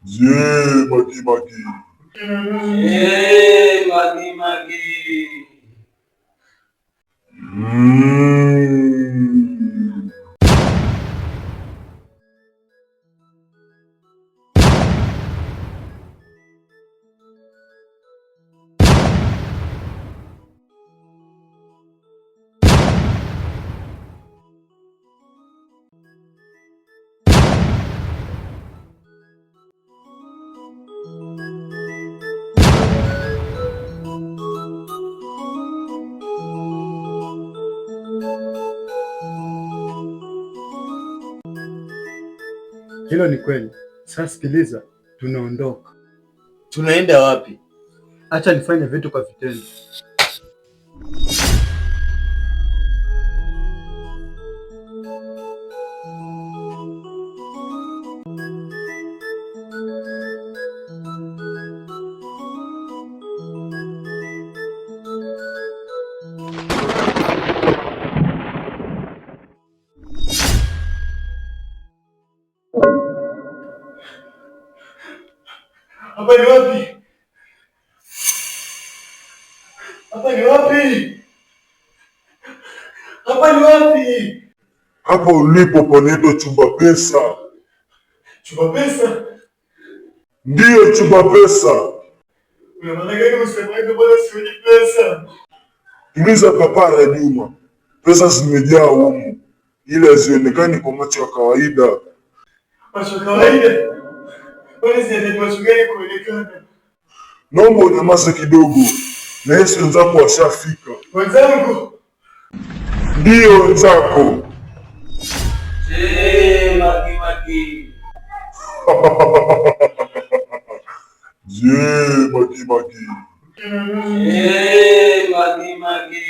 Je, Magi Magi. Magi Magi. Hilo ni kweli. Sasa sikiliza, tunaondoka. Tunaenda wapi? Acha nifanye vitu kwa vitendo. Hapa ni wapi? Hapa ni wapi? Hapa ni wapi? Hapa ulipo panaitwa chumba pesa. Chumba pesa? Ndiyo, chumba pesa. Una maana gani unasema hivyo bwana, sioni pesa? Tuliza papara Juma. Pesa zimejaa humu, ila hazionekani kwa macho ya kawaida. Macho ya kawaida? Kwani zinahitaji macho gani kuonekana? Naomba unyamaze kidogo, na Yesu wenzako washafika. Wenzangu? Ndiyo, wenzako. Je, Magi Magi. Je, Magi Magi. Je, Magi Magi.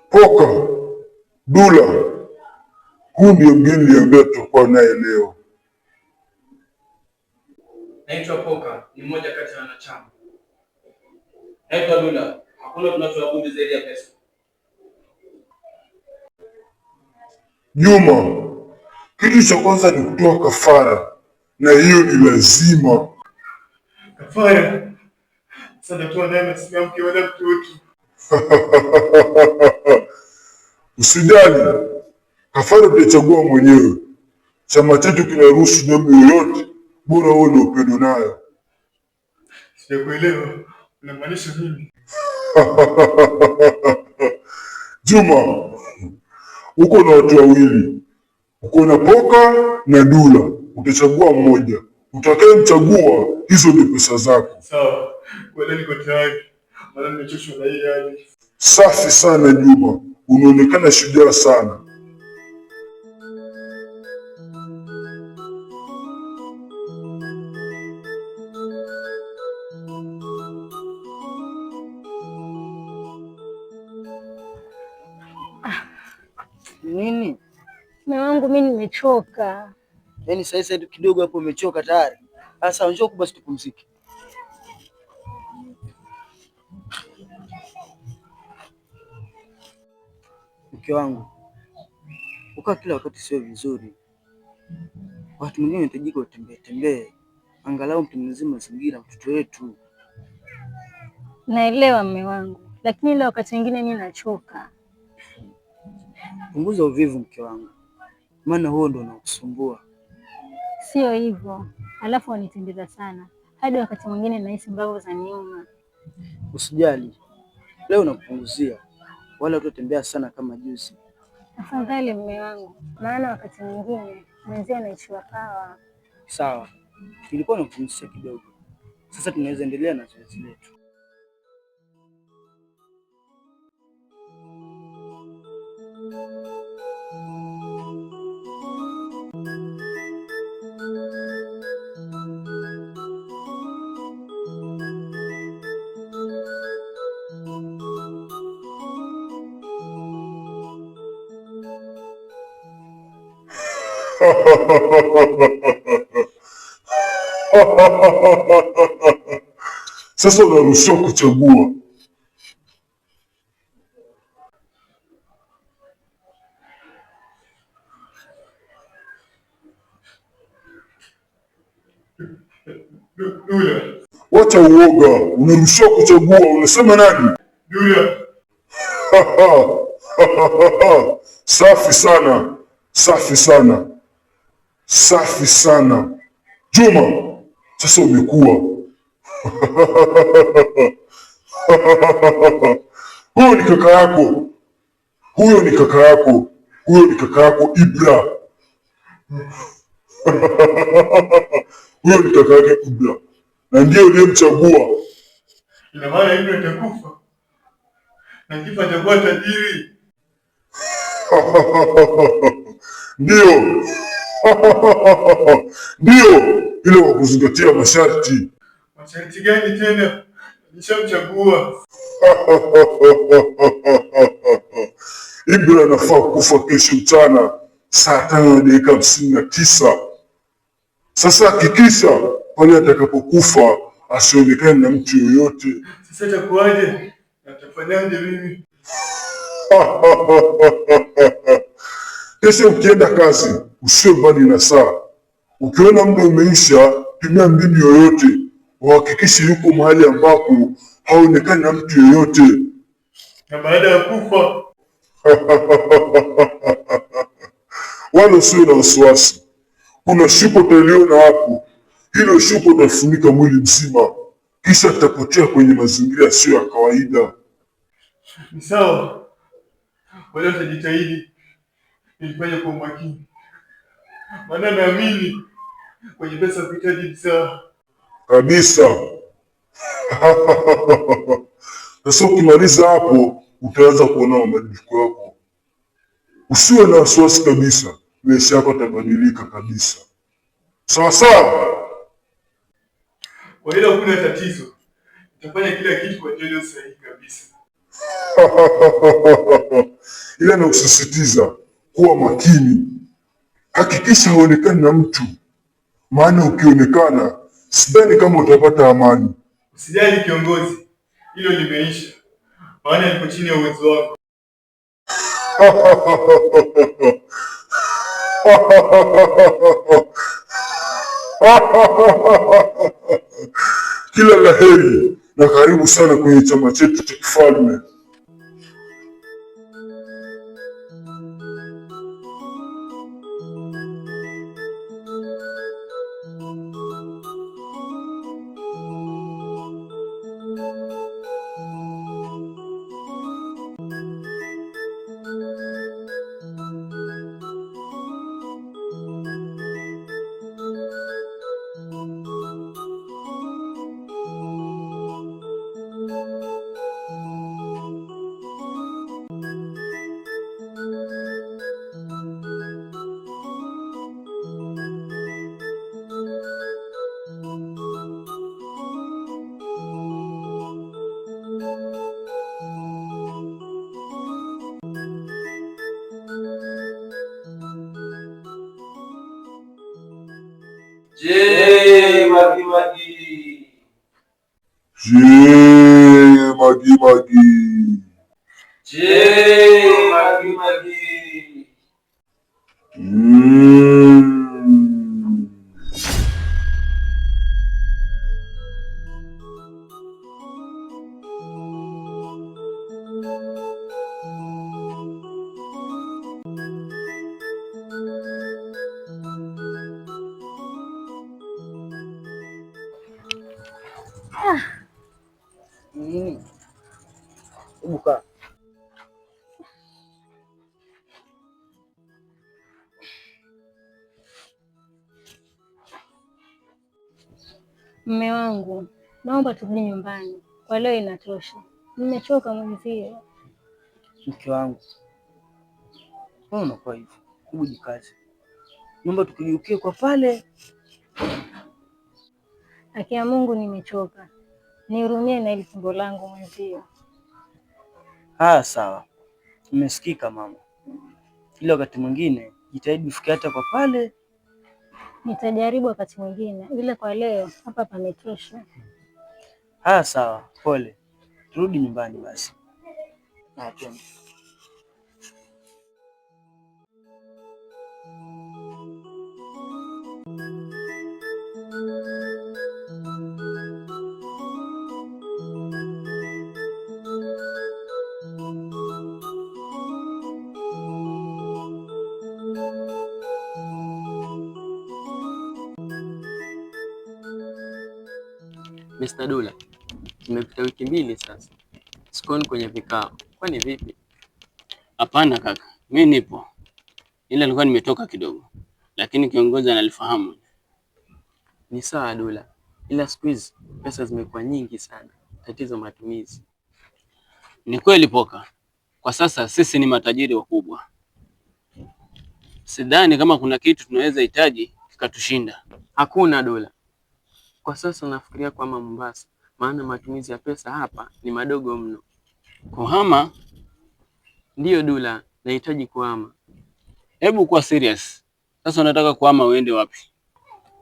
Poka, Dula, huu ndio mgeni niliambia tutakuwa naye leo. Naitwa Poka, ni mmoja kati ya wanachama. Naitwa Dula, hakuna tunachoabudu zaidi ya pesa. Juma, kitu cha kwanza ni kutoa kafara, na hiyo ni lazima. Kafara? Sasa tuwa naye masikia mke wala mtoto. Usijali, kafara utachagua mwenyewe. Chama chetu kinaruhusu nyama yoyote, bora wewe ndio upendo nayo. Sijakuelewa, unamaanisha nini? Juma, Uko na watu wawili, uko na Poka na Dula. Utachagua mmoja, utakayemchagua hizo ndio pesa zako. Sawa, kweli niko tayari. Maana nimechoshwa na hii hali. Safi sana Juma, unaonekana shujaa sana. Nini? Mume wangu mimi nimechoka. Yaani sasa kidogo hapo umechoka tayari. Sasa njoo basi tupumzike. Mke wangu, ukaa kila wakati sio vizuri. Watu mwingine wanahitajika utembee, angalau mtengenezee mazingira mtoto wetu. Naelewa mume wangu, lakini ile wakati mwingine mimi nachoka. Punguza uvivu mke wangu, maana huo ndo unakusumbua. Sio hivyo, alafu wanitembeza sana hadi wakati mwingine nahisi mbavu za nyuma. Usijali, leo nakupunguzia, wala utatembea sana kama juzi. Afadhali mume wangu, maana wakati mwingine mwenzia anaishiwa pawa. Sawa, nilikuwa nakupumzisha kidogo, sasa tunaweza endelea na zoezi letu. Sasa unaruhusiwa kuchagua. Dula. Wacha uoga, unaruhusiwa kuchagua. Unasema nani? Dula. Safi sana, safi sana, safi sana. Juma, sasa umekuwa huyo ni kaka yako, huyo ni kaka yako, huyo ni kaka yako Ibra. Huyo ni kaka yake Ibra na ndiye uliyemchagua. Ina maana Ibra atakufa na kifa atakuwa tajiri. Ndio. Ndio, ile kwa kuzingatia masharti. Masharti gani tena? Nishamchagua. Ibra anafaa kufa kesho mchana saa 5:59. Sasa hakikisha pale atakapokufa asionekane na mtu yoyote. Sasa itakuwaje? Natafanyaje mimi? Kesho ukienda kazi usiwe mbali na saa. Ukiona muda umeisha, tumia mbinu yoyote uhakikishe yuko mahali ambapo haonekani na mtu yoyote. Na baada ya kufa wala usiwe na wasiwasi. Kuna shuka utaliona hapo, hilo shuka utafunika mwili mzima, kisha tutapotea kwenye mazingira yasiyo ya kawaida. ni sawa, wala utajitahidi nilifanya kwa umakini, maana naamini kwenye pesa kuhitaji msaada Kabisa. Sasa ukimaliza hapo, utaanza kuona mabadiliko yako. Usiwe na wasiwasi kabisa, maisha yako yatabadilika kabisa. Sawa sawa. Kwa hilo hakuna tatizo, nitafanya kila kitu kwa njia iliyo sahihi kabisa. Ila nakusisitiza kuwa makini, hakikisha haonekani na mtu, maana ukionekana sidhani kama utapata amani. Usijali kiongozi, hilo limeisha, maana liko chini ya uwezo wako. Kila la heri na karibu sana kwenye chama chetu cha kifalme. Je, Magi Magi. Je, Magi Magi. Je, Magi Magi. Nini? Hebu kaa. Mume wangu, naomba turudi nyumbani kwa leo, inatosha. Nimechoka mwenzie. Mke wangu, mbona unakuwa hivyo? Hebu jikaze. Naomba tukigeukie kwa pale. Haki ya Mungu, nimechoka. Nihurumie na hili tumbo langu mwenzio. Sawa. Umesikika mama. Ila wakati mwingine jitahidi ufike hata kwa pale. Nitajaribu wakati mwingine, ila kwa leo hapa pametosha. Sawa. Pole. Turudi nyumbani basi. Twende. Mr. Dula, imepita wiki 2 sasa. Sikuoni kwenye vikao. Kwani vipi? Hapana kaka, mimi nipo. Ila nilikuwa nimetoka kidogo. Lakini kiongozi analifahamu. Ni sawa Dula. Ila siku hizi pesa zimekuwa nyingi sana. Tatizo matumizi. Ni kweli Poka. Kwa sasa sisi ni matajiri wakubwa. Sidhani kama kuna kitu tunaweza hitaji kikatushinda. Hakuna Dula. Kwa sasa nafikiria kuhama Mombasa, maana matumizi ya pesa hapa ni madogo mno. Kuhama? Ndiyo Dula, nahitaji kuhama. Hebu kuwa serious. Sasa unataka kuhama uende wapi?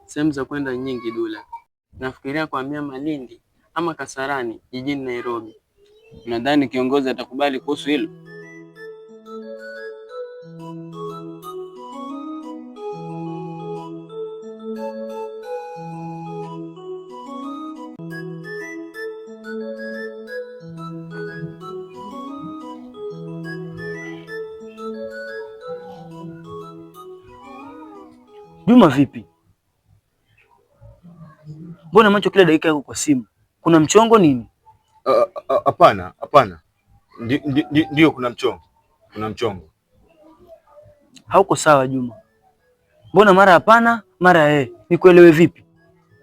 Sehemu za kwenda nyingi Dula. Nafikiria kuhamia Malindi ama Kasarani jijini Nairobi. Nadhani kiongozi atakubali kuhusu hilo. Juma vipi? Mbona macho kila dakika yako kwa simu? Kuna mchongo nini? Hapana. Ndio kuna mchongo. Hauko sawa Juma. Mbona mara hapana, mara nikuelewe vipi?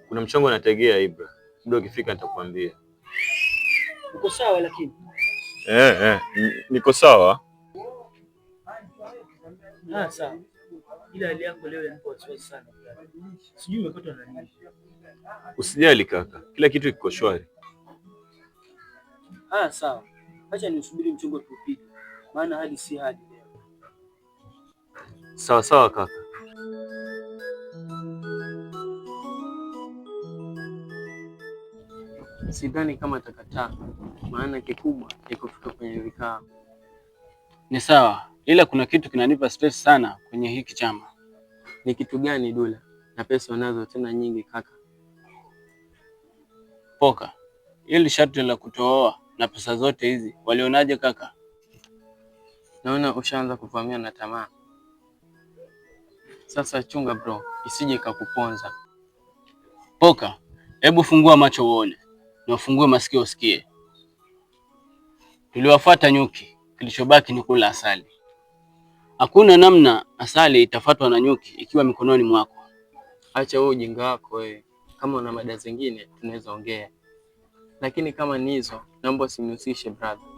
Kuna mchongo nategea Ibra. Muda ukifika nitakwambia. Uko sawa lakini? Niko sawa. Sawa. Ila hali yako leo inanipa wasiwasi sana. Sijui umepatwa na nini. Usijali kaka. Kila kitu kiko shwari. Sawa. Acha nisubiri mchongo tupige. Maana hali si hali leo. Sawa kaka. Sidhani kama atakataa, maana kikubwa ni kufika kwenye vikao. Ni sawa, ila kuna kitu kinanipa stress sana kwenye hiki chama. Ni kitu gani Dula? Na pesa unazo tena nyingi kaka. Poka, ili sharti la kutooa na pesa zote hizi walionaje kaka? Naona ushaanza kuvamia na tamaa. Sasa chunga bro, isije ikakuponza. Poka, hebu fungua macho uone na ufungue masikio usikie. Tuliwafuata nyuki, kilichobaki ni kula asali. Hakuna namna asali itafuatwa na nyuki ikiwa mikononi mwako. Acha wewe ujinga wako wewe. Kama una mada zingine tunaweza ongea. Lakini kama ni hizo, naomba usinihusishe brother.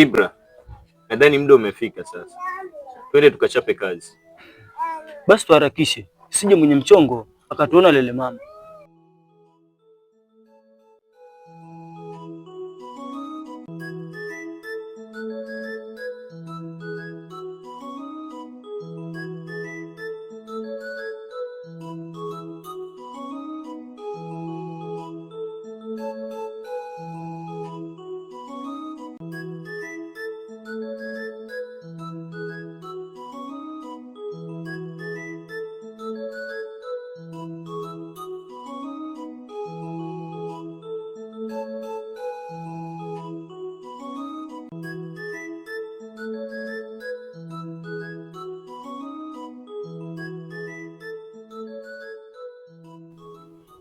Ibra, nadhani muda umefika sasa. Twende tukachape kazi. Basi tuharakishe, sije mwenye mchongo akatuona lele mama.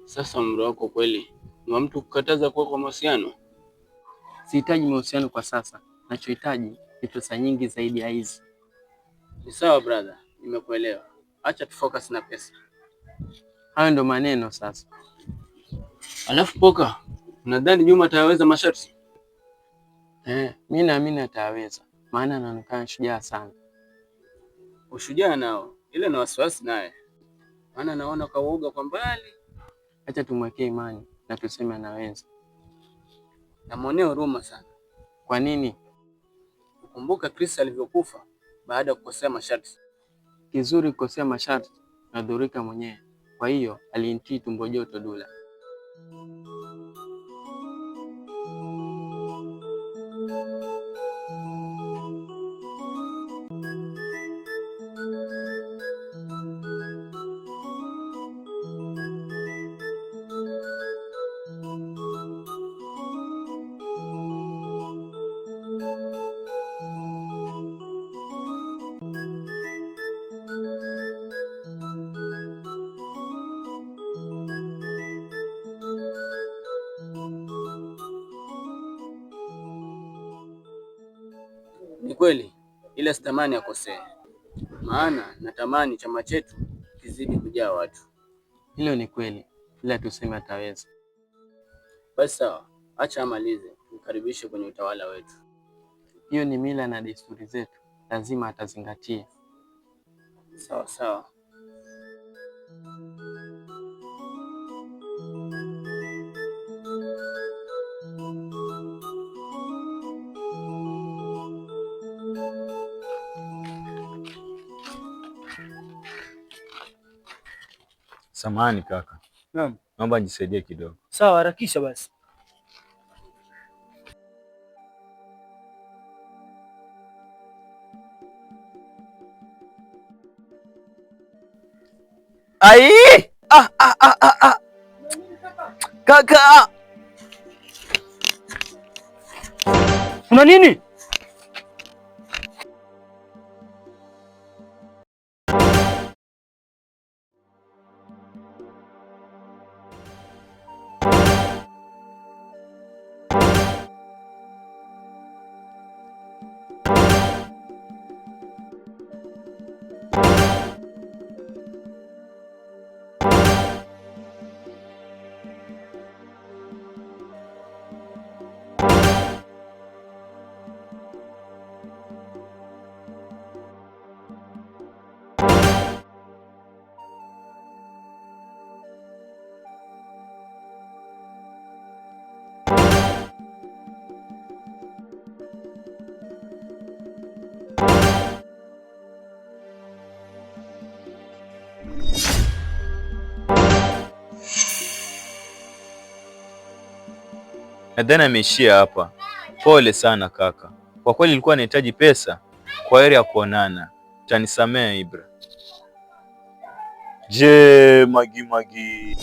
Sasa umri wako kweli ni wa mtu kukataza kuwa kwa mahusiano? Sihitaji mahusiano kwa sasa. Nachohitaji ni pesa nyingi zaidi ya hizi. Ni sawa brother, nimekuelewa. Acha tufocus na pesa. Hayo ndo maneno sasa. Alafu Poka, unadhani Juma ataweza masharti? Mimi naamini ataweza, maana anaonekana shujaa sana. Ushujaa nao, ile na wasiwasi naye, maana naona kauoga kwa mbali. Acha tumwekee imani na tuseme anaweza. Namwonea huruma sana. Kwa nini? Kumbuka Chris alivyokufa baada ya kukosea masharti. Kizuri kukosea masharti nadhurika mwenyewe. Kwa hiyo alinitii tumbo joto Dula. Ni kweli, ila sitamani akosee, maana natamani chama chetu kizidi kujaa watu. Hilo ni kweli, ila tuseme ataweza. Basi sawa, acha amalize, tukaribishe kwenye utawala wetu. Hiyo ni mila na desturi zetu, lazima atazingatia. Sawa sawa. Samahani kaka. Naam. Naomba nisaidie kidogo. Sawa, harakisha basi. Ai! Kaka! Una nini? Nadhani ameishia hapa. Pole sana kaka, kwa kweli nilikuwa nahitaji pesa. Kwa heri ya kuonana, utanisamehe Ibra. Je, Magi.